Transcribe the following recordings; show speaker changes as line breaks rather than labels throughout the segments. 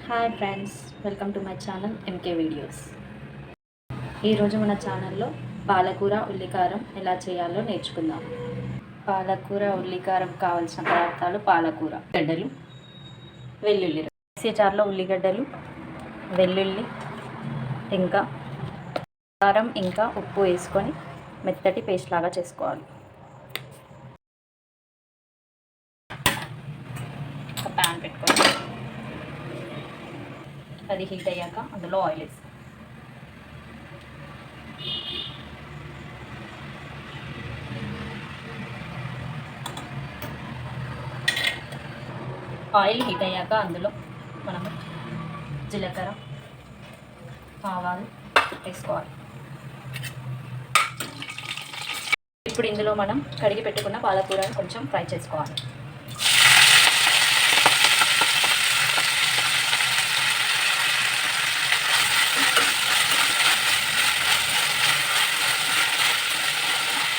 Hi friends, welcome to my channel MK videos. ఈరోజు మన ఛానల్లో పాలకూర ఉల్లికారం ఎలా చేయాలో నేర్చుకుందాం. పాలకూర ఉల్లికారం కావాల్సిన పదార్థాలు: పాలకూర, గడ్డలు, వెల్లుల్లి, మిక్సీ జార్లో ఉల్లిగడ్డలు, వెల్లుల్లి, ఇంకా కారం, ఇంకా ఉప్పు వేసుకొని మెత్తటి పేస్ట్ లాగా చేసుకోవాలి. ఒక ప్యాన్ పెట్టుకొని అది హీట్ అయ్యాక అందులో ఆయిల్ వేసి ఆయిల్ హీట్ అయ్యాక అందులో మనము జీలకర్ర, ఆవాలు వేసుకోవాలి. ఇప్పుడు ఇందులో మనం కడిగి పెట్టుకున్న పాలకూరను కొంచెం ఫ్రై చేసుకోవాలి.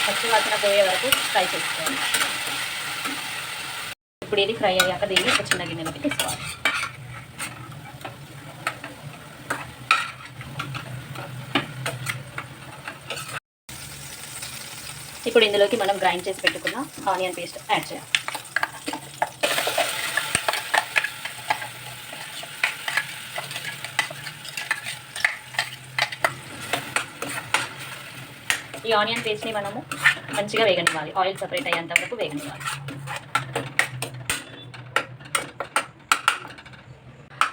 పచ్చి వాసన పోయే వరకు ఫ్రై చేసుకోవాలి. ఇప్పుడు ఇది ఫ్రై అయ్యాక దీన్ని ఒక చిన్న గిన్నెలోకి తీసుకోవాలి. ఇప్పుడు ఇందులోకి మనం గ్రైండ్ చేసి పెట్టుకున్న ఆనియన్ పేస్ట్ యాడ్ చేయాలి. ఈ ఆనియన్ పేస్ట్ని మనము మంచిగా వేగనివ్వాలి. ఆయిల్ సపరేట్ అయ్యేంత వరకు వేగనివ్వాలి.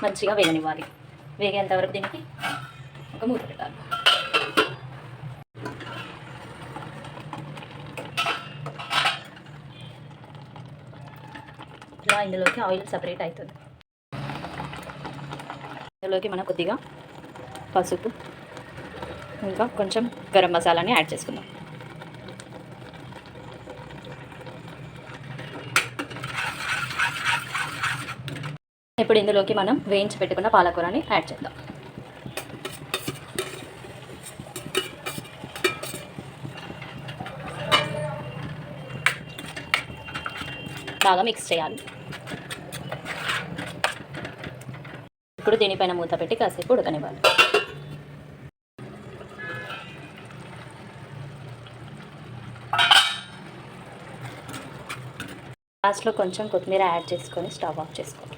మంచిగా వేగనివ్వాలి. వేగేంత వరకు దీనికి ఒక మూత పెట్టాలి. ఇలా ఇందులోకి ఆయిల్ సపరేట్ అవుతుంది. ఇందులోకి మనం కొద్దిగా పసుపు, ఇంకా కొంచెం గరం మసాలాని యాడ్ చేసుకుందాం. ఇప్పుడు ఇందులోకి మనం వేయించి పెట్టుకున్న పాలకూరని యాడ్ చేద్దాం. బాగా మిక్స్ చేయాలి. ఇప్పుడు దీనిపైన మూత పెట్టి కాసేపు ఉడకనివ్వాలి. లాస్ట్లో కొంచెం కొత్తిమీర యాడ్ చేసుకొని స్టవ్ ఆఫ్ చేసుకోవాలి.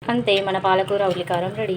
అంతే, మన పాలకూర ఉల్లికారం రెడీ.